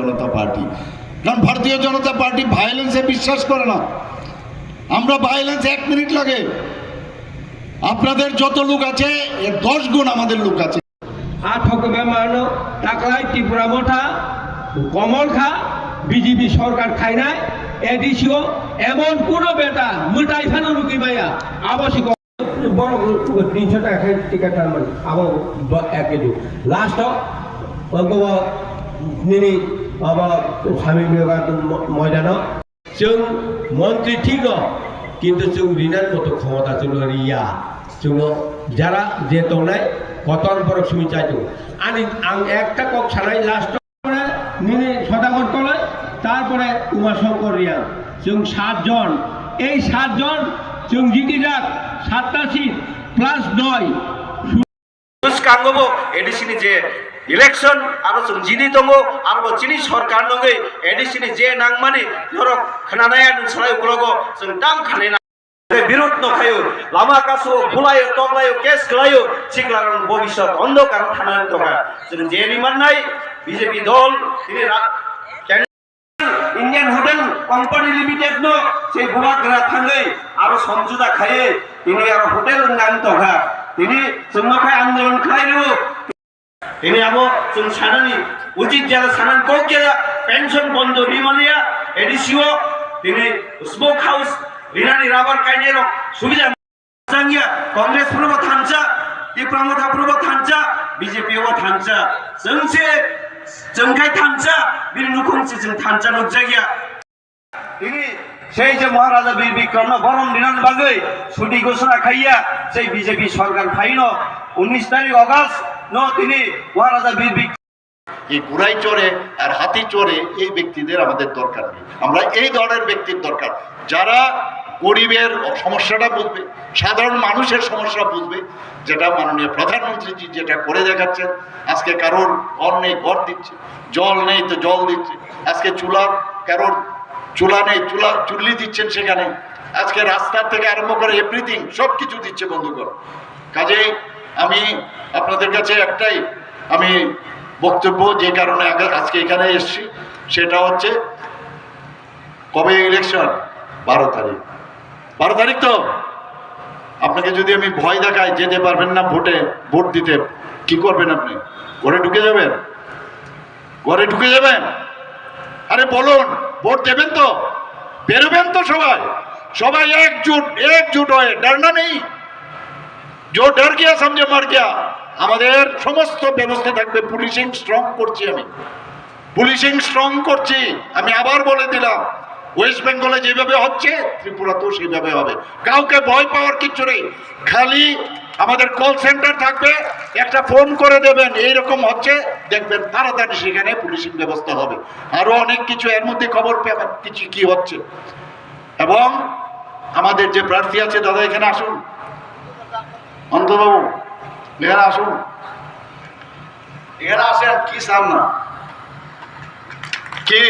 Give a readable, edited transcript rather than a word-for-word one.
জনতা party. কারণ ভারতীয় জনতা party ভায়োলেন্সে বিশ্বাস করে না। আমরা ভায়োলেন্স 1 মিনিট লাগে, আপনাদের যত লোক আছে এর 10 গুণ আমাদের লোক আছে। আঠকবে মানো টাকলাই ত্রিপুরা মোঠা কমল খা বিজেপি সরকার খাই নাই এডিসিও এমন কোন বেটা মিটাই ফানো রুকি ভাইয়া আবাসিক বড় 300 টাকা টিকিট টানবেন আবার একে দিও লাস্ট নিনি আবার স্বামী বিবেকানন্দ ময়দান जों মন্ত্রী ঠিক কিন্তু जों রিনার মতো ক্ষমতা ছিল রিয়া जों যারা যে তনায় কতন বড় সুমি চাইতো আনি আং একটা কক ছাড়াই লাস্ট করে নিনি সদাগর তলায় তারপরে উমাশঙ্কর রিয়া जों 7 জন এই 7 জন जों জিতি যাক 87 প্লাস 9 কাঙ্গবো এডিসিনি যে ইলেকশন আরো जों জিনি দङ आरो चिनि सरकार नङै एडिसिनि जे नांमानि धरक खोनानाया नोंसोराय उग्लगो जों दाम खानेना বিরোধ নখায়ো লামা কাছো ভুলায়ো তগলায়ো কেস গলায়ো সিগলার ভবিষ্যৎ অন্ধকার থানার দোকা जों যে রিমান্নাই বিজেপি দল তিনি ইন্ডিয়ান হোটেল কোম্পানি লিমিটেড নো সেই বুলাগ্রা থাঙ্গै আরো সমঝোতা খায়ে তিনি আরো হোটেল নাম দোকা তিনি जोंनाखाय आंदोलन खालायनो ini abo जों सानानि उचित जागा सानान कोकिया पेंशन बन्द रिमालिया एडिसिओ ini स्मोक हाउस रिनानि राबार काइनेरो सुबिदा सांगिया कांग्रेस प्रबो थानसा तिप्रामथा प्रबो थानसा बीजेपी ओ थानसा जोंसे जोंखाय थानसा बिनुखंसे जों थानसा नजागिया ini সেই যে মহারাজা বীর বিক্রম গরম দিনান বাগৈ ছুটি ঘোষণা খাইয়া সেই বিজেপি সরকার ফাইন 19 তারিখ আগস্ট নো তিনি মহারাজা বীর বিক্রম এই ঘোড়াই চড়ে আর হাতি চড়ে এই ব্যক্তিদের আমাদের দরকার নেই। আমরা এই ধরনের ব্যক্তির দরকার যারা গরিবের সমস্যাটা বুঝবে, সাধারণ মানুষের সমস্যা বুঝবে, যেটা মাননীয় প্রধানমন্ত্রীজি যেটা করে দেখাচ্ছেন। আজকে কারোর ঘর নেই ঘর দিচ্ছে, জল নেই তো জল দিচ্ছে, আজকে কারোর চুলা নেই চুল্লি দিচ্ছেন সেখানে, আজকে রাস্তা থেকে আরম্ভ করে এভরিথিং সব কিছু দিচ্ছে বন্ধুগণ। কাজেই আমি আপনাদের কাছে একটাই আমি বক্তব্য যে কারণে আজকে এখানে এসেছি সেটা হচ্ছে কবে ইলেকশন? 12 তারিখ। 12 তারিখ তো আপনাকে যদি আমি ভয় দেখাই যেতে পারবেন না ভোট দিতে, কি করবেন আপনি? ঘরে ঢুকে যাবেন? ঘরে ঢুকে যাবেন? আরে বলুন, ভোট দেবেন তো? বেরোবেন তো? সবাই একজুট হয়ে, ডরনা নেই, जो डर गया समझे मर गया। আমাদের সমস্ত ব্যবস্থা থাকবে। পুলিশিং স্ট্রং করছি আমি আবার বলে দিলাম, ওয়েস্ট বেঙ্গলে যেভাবে হচ্ছে ত্রিপুরাতেও সেভাবে হবে। কাউকে ভয় পাওয়ার কিছু নেই। খালি আমাদের কল সেন্টার থাকবে, একটা ফোন করে দেবেন এইরকম হচ্ছে, দেখবেন তাড়াতাড়ি সেখানে পুলিশিং ব্যবস্থা হবে। আরো অনেক কিছু এর মধ্যে খবর পাবেন কিছু কি হচ্ছে। এবং আমাদের যে প্রার্থী আছে দাদা এখানে আসুন, অন্তবাবু এখানে আসুন, এখানে আসেন। কি সামনা কে